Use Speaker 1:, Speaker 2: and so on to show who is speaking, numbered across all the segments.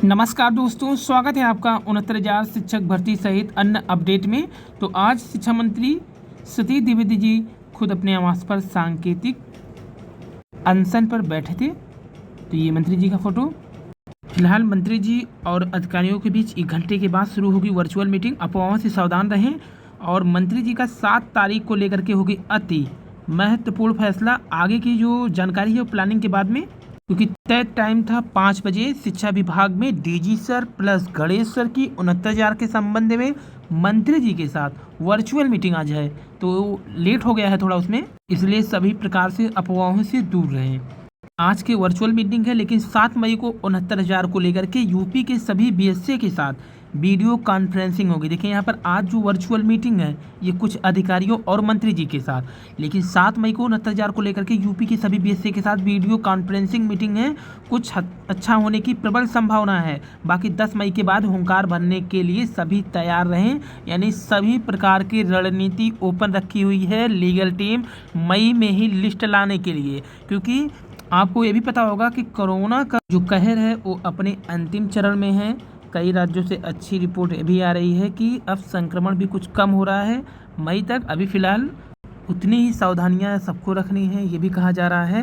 Speaker 1: नमस्कार दोस्तों, स्वागत है आपका 69,000 शिक्षक भर्ती सहित अन्य अपडेट में। तो आज शिक्षा मंत्री सतीश द्विवेदी जी खुद अपने आवास पर सांकेतिक अनशन पर बैठे थे। तो ये मंत्री जी का फोटो। फिलहाल मंत्री जी और अधिकारियों के बीच 1 घंटे के बाद शुरू होगी वर्चुअल मीटिंग। अफवाहों से सावधान रहें। और मंत्री जी का 7 तारीख को लेकर के होगी अति महत्वपूर्ण फैसला। आगे की जो जानकारी है वो प्लानिंग के बाद में, क्योंकि तय टाइम था 5 बजे। शिक्षा विभाग में DG sir plus Ganesh sir की 69,000 के संबंध में मंत्री जी के साथ वर्चुअल मीटिंग आज है, तो लेट हो गया है थोड़ा उसमें, इसलिए सभी प्रकार से अफवाहों से दूर रहें। आज की वर्चुअल मीटिंग है, लेकिन 7 मई को 69,000 को लेकर के यूपी के सभी बीएसए के साथ वीडियो कॉन्फ्रेंसिंग होगी। देखिए यहाँ पर आज जो वर्चुअल मीटिंग है ये कुछ अधिकारियों और मंत्री जी के साथ, लेकिन 7 मई को 69,000 को लेकर के यूपी के सभी बीएसए के साथ वीडियो कॉन्फ्रेंसिंग मीटिंग है। कुछ अच्छा होने की प्रबल संभावना है। बाकी 10 मई के बाद हुंकार भरने के लिए सभी तैयार रहें। यानी सभी प्रकार की रणनीति ओपन रखी हुई है लीगल टीम मई में ही लिस्ट लाने के लिए, क्योंकि आपको ये भी पता होगा कि कोरोना का जो कहर है वो अपने अंतिम चरण में है। कई राज्यों से अच्छी रिपोर्ट भी आ रही है कि अब संक्रमण भी कुछ कम हो रहा है मई तक। अभी फ़िलहाल उतनी ही सावधानियां सबको रखनी है, ये भी कहा जा रहा है।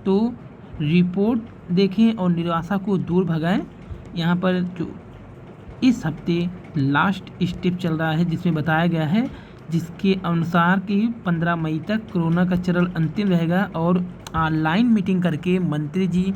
Speaker 1: तो रिपोर्ट देखें और निराशा को दूर भगाएं। यहाँ पर जो इस हफ्ते लास्ट स्टेप चल रहा है जिसमें बताया गया है, जिसके अनुसार कि 15 मई तक कोरोना का चरण अंतिम रहेगा और ऑनलाइन मीटिंग करके मंत्री जी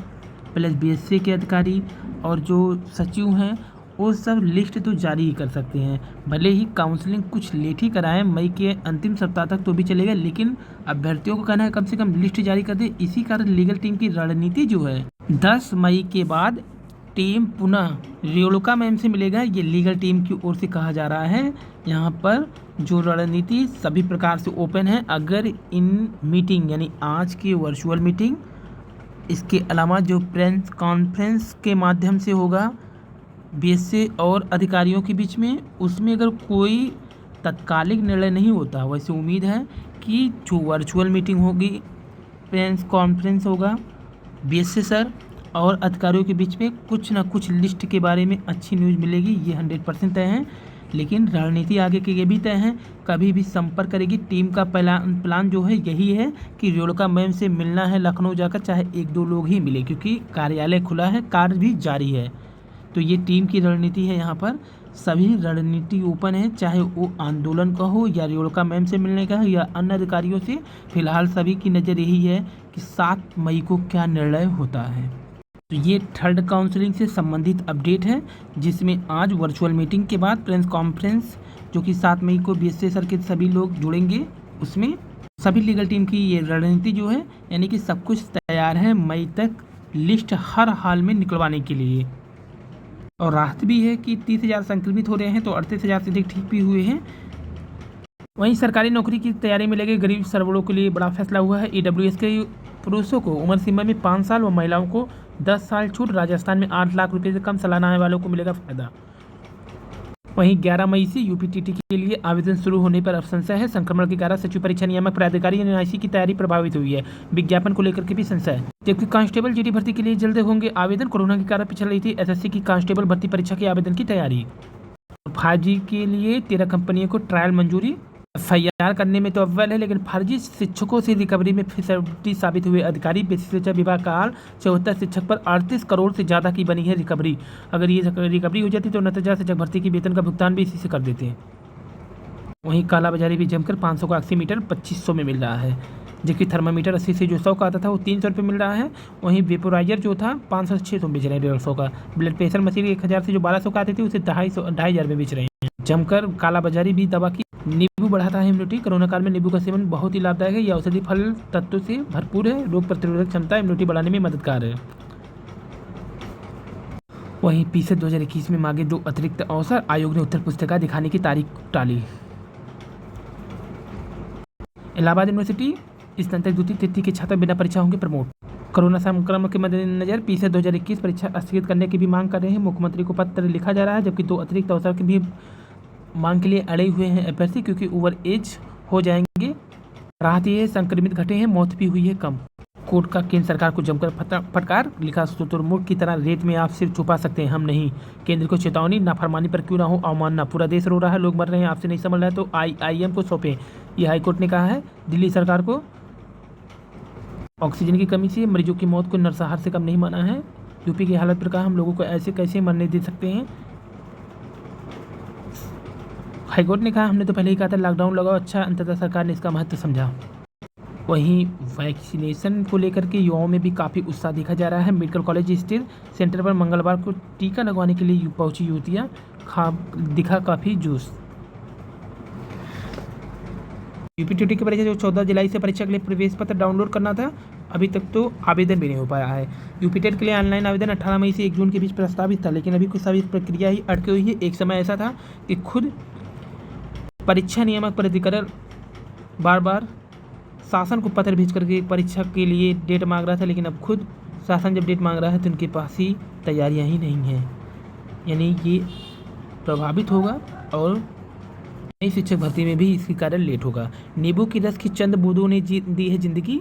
Speaker 1: प्लस बीएसए के अधिकारी और जो सचिव हैं वो सब लिस्ट तो जारी ही कर सकते हैं। भले ही काउंसलिंग कुछ लेट ही कराएं मई के अंतिम सप्ताह तक तो भी चलेगा, लेकिन अभ्यर्थियों को कहना है कम से कम लिस्ट जारी कर दे। इसी कारण लीगल टीम की रणनीति जो है 10 मई के बाद टीम पुनः रेणुका मैम से मिलेगा, ये लीगल टीम की ओर से कहा जा रहा है। यहाँ पर जो रणनीति सभी प्रकार से ओपन है। अगर इन मीटिंग यानी आज की वर्चुअल मीटिंग, इसके अलावा जो प्रेस कॉन्फ्रेंस के माध्यम से होगा बीएसए और अधिकारियों के बीच में, उसमें अगर कोई तत्कालिक निर्णय नहीं होता, वैसे उम्मीद है कि जो वर्चुअल मीटिंग होगी, प्रेस कॉन्फ्रेंस होगा, बीएसए सर और अधिकारियों के बीच में कुछ ना कुछ लिस्ट के बारे में अच्छी न्यूज़ मिलेगी। ये 100% तय है। लेकिन रणनीति आगे के ये भी तय है, कभी भी संपर्क करेगी। टीम का प्लान जो है यही है कि रेणुका मैम से मिलना है लखनऊ जाकर, चाहे 1-2 लोग ही मिले, क्योंकि कार्यालय खुला है, कार्य भी जारी है। तो ये टीम की रणनीति है। यहाँ पर सभी रणनीति ओपन है, चाहे वो आंदोलन का हो या रेणुका मैम से मिलने का हो या अन्य अधिकारियों से। फिलहाल सभी की नज़र यही है कि 7 मई को क्या निर्णय होता है। तो ये थर्ड काउंसलिंग से संबंधित अपडेट है, जिसमें आज वर्चुअल मीटिंग के बाद प्रेस कॉन्फ्रेंस जो कि 7 मई को बीएसए सर के सभी लोग जुड़ेंगे, उसमें सभी लीगल टीम की ये रणनीति जो है, यानी कि सब कुछ तैयार है मई तक लिस्ट हर हाल में निकलवाने के लिए। और राहत भी है कि 30,000 संक्रमित हो रहे हैं, तो 38,000 से अधिक ठीक भी हुए हैं। वहीं सरकारी नौकरी की तैयारी में लगे गरीब सर्वरों के लिए बड़ा फैसला हुआ है। ईडब्ल्यूएस के पुरुषों को उम्र सीमा में 5 साल व महिलाओं को 10 साल छूट। राजस्थान में 8 लाख रुपए से कम सालाना आने वालों को मिलेगा फायदा। वहीं 11 मई से यूपीटीटी के लिए आवेदन शुरू होने पर अब संशय है। संक्रमण के कारण सचिव परीक्षा नियामक प्राधिकारी एनआईसी की तैयारी प्रभावित हुई है। विज्ञापन को लेकर के भी संशय है। जबकि कांस्टेबल जीडी भर्ती के लिए जल्द होंगे आवेदन। कोरोना के कारण पिछड़ रही थी एसएससी की कांस्टेबल भर्ती परीक्षा के आवेदन की तैयारी। 5G के लिए 13 कंपनियों को ट्रायल मंजूरी। एफआईआर करने में तो अव्वल है, लेकिन फर्जी शिक्षकों से रिकवरी में फिसड्डी साबित हुए अधिकारी। शिक्षा विभाग का हाल, 74 शिक्षक पर 38 करोड़ से ज़्यादा की बनी है रिकवरी। अगर ये रिकवरी हो जाती तो 69,000 शिक्षक भर्ती की वेतन का भुगतान भी इसी से कर देते हैं। वहीं कालाबाजारी भी जमकर 500 का ऑक्सीमीटर 2500 में मिल रहा है, जबकि थर्मामीटर 80 से जो 100 का आता था वो 300 रुपये मिल रहा है। वहीं वेपोराइजर जो था 500 से 600 में बेच रहे हैं, 150 का। ब्लड प्रेशर मशीन 1000 से जो 1200 का आते थे उसे 2,500 में बेच रहे हैं। जमकर कालाबाजारी भी दवा की। नींबू बढ़ाता है इम्यूनिटी। कोरोना काल में नींबू का सेवन बहुत ही लाभदायक है। यह औषधि फल तत्वों से भरपूर है, रोग प्रतिरोधक क्षमता इम्यूनिटी बढ़ाने में मददगार है। वहीं पीछे 2021 में मांगे 2 अतिरिक्त अवसर, आयोग ने उत्तर पुस्तिका दिखाने की तारीख टाली। इलाहाबाद यूनिवर्सिटी स्नातक द्वितीय तृतीय के छात्र बिना परीक्षा होंगे प्रमोट। कोरोना संक्रमण के मद्देनजर पीछे 2021 परीक्षा स्थगित करने की भी मांग कर रहे हैं। मुख्यमंत्री को पत्र लिखा जा रहा है, जबकि 2 अतिरिक्त अवसर की भी मांग के लिए अड़े हुए हैं अभ्यर्थी, क्योंकि ओवर एज हो जाएंगे। राहत ये संक्रमित घटे हैं, मौत भी हुई है कम। कोर्ट का केंद्र सरकार को जमकर फटकार, लिखा शुतुरमुर्ग की तरह रेत में आप सिर छुपा सकते हैं, हम नहीं। केंद्र को चेतावनी, नाफरमानी पर क्यों ना हो अवमानना, पूरा देश रो रहा है, लोग मर रहे हैं, आपसे नहीं संभल रहा है तो IIM को सौंपे। ये हाईकोर्ट ने कहा है दिल्ली सरकार को। ऑक्सीजन की कमी से मरीजों की मौत को नरसंहार से कम नहीं माना है। यूपी की हालत पर कहा हम लोगों को ऐसे कैसे मरने दे सकते हैं। हाईकोर्ट ने कहा हमने तो पहले ही कहा था लॉकडाउन लगाओ, अच्छा अंततः सरकार ने इसका महत्व समझा। वहीं वैक्सीनेशन को लेकर के युवाओं में भी काफ़ी उत्साह देखा जा रहा है। मेडिकल कॉलेज स्थित सेंटर पर मंगलवार को टीका लगवाने के लिए पहुंची युवतियां, दिखा काफ़ी जोश। यूपीटीटी की परीक्षा जो 14 जुलाई से परीक्षा के लिए प्रवेश पत्र डाउनलोड करना था, अभी तक तो आवेदन भी नहीं हो पाया है। यूपीटेट के लिए ऑनलाइन आवेदन 18 मई से 1 जून के बीच प्रस्तावित था, लेकिन अभी कुछ सारी प्रक्रिया ही अटकी हुई है। एक समय ऐसा था कि खुद परीक्षा नियामक प्राधिकरण बार बार शासन को पत्र भेज करके परीक्षा के लिए डेट मांग रहा था, लेकिन अब खुद शासन जब डेट मांग रहा है तो उनके पास ही तैयारियां ही नहीं हैं। यानी ये प्रभावित होगा और नई शिक्षक भर्ती में भी इसके कारण लेट होगा। नींबू की रस की चंद बूंदों ने दी है जिंदगी।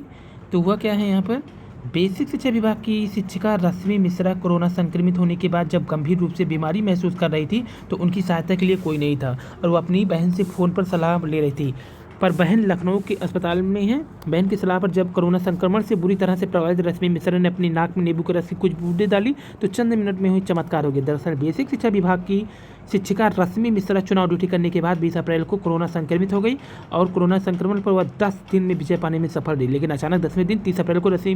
Speaker 1: तो हुआ क्या है यहाँ पर, बेसिक शिक्षा विभाग की शिक्षिका रश्मि मिश्रा कोरोना संक्रमित होने के बाद जब गंभीर रूप से बीमारी महसूस कर रही थी तो उनकी सहायता के लिए कोई नहीं था और वो अपनी बहन से फ़ोन पर सलाह ले रही थी। पर बहन लखनऊ के अस्पताल में है। बहन की सलाह पर जब कोरोना संक्रमण से बुरी तरह से प्रभावित रश्मि मिश्रा ने अपनी नाक में नींबू के रस की कुछ बूंदें डाली तो चंद मिनट में हुई चमत्कार हो गया। दरअसल बेसिक शिक्षा विभाग की शिक्षिका रश्मि मिश्रा चुनाव ड्यूटी करने के बाद 20 अप्रैल को कोरोना संक्रमित हो गई और कोरोना संक्रमण पर वह 10 दिन में विजय पाने में सफल रही। लेकिन अचानक 10वें दिन 30 अप्रैल को रश्मि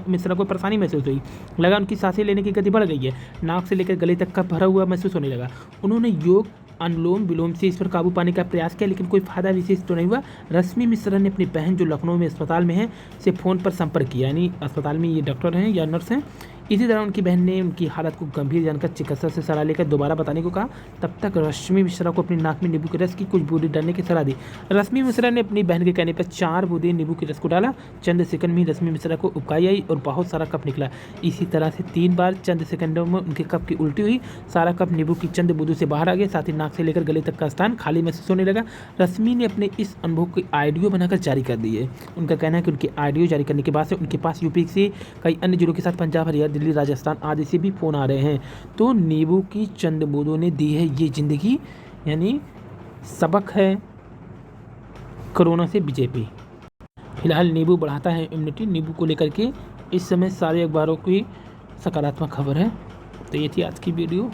Speaker 1: मिश्रा को परेशानी महसूस हुई। लगा उनकी सांसें लेने की गति बढ़ गई है, नाक से लेकर गले तक का भरा हुआ महसूस होने लगा। उन्होंने योग अनुलोम विलोम से इस पर काबू पाने का प्रयास किया, लेकिन कोई फायदा विशेष तो नहीं हुआ। रश्मि मिश्रा ने अपनी बहन जो लखनऊ में अस्पताल में है से फ़ोन पर संपर्क किया, यानी अस्पताल में ये डॉक्टर हैं या नर्स हैं। इसी दौरान उनकी बहन ने उनकी हालत को गंभीर जानकर चिकित्सक से सलाह लेकर दोबारा बताने को कहा। तब तक रश्मि मिश्रा को अपनी नाक में नींबू के रस की कुछ बूंदें डालने की सलाह दी। रश्मि मिश्रा ने अपनी बहन के कहने पर 4 बूंदें नींबू के रस को डाला। चंद सेकंड में रश्मि मिश्रा को उबकाई आई और बहुत सारा कप निकला। इसी तरह से 3 बार चंद सेकंडों में उनके कप की उल्टी हुई। सारा कप नींबू की चंद बूंदों से बाहर आ गया, साथ ही नाक से लेकर गले तक का स्थान खाली महसूस होने लगा। रश्मि ने अपने इस अनुभव की ऑडियो बनाकर जारी कर दी है। उनका कहना है कि उनकी ऑडियो जारी करने के बाद से उनके पास यूपी से कई अन्य जिलों के साथ पंजाब, हरियाणा, दिल्ली, राजस्थान आदि से भी फ़ोन आ रहे हैं। तो नींबू की चंद बूंदों ने दी है ये जिंदगी, यानी सबक है कोरोना से विजय पे। फिलहाल नींबू बढ़ाता है इम्यूनिटी। नींबू को लेकर के इस समय सारे अखबारों की सकारात्मक खबर है। तो ये थी आज की वीडियो।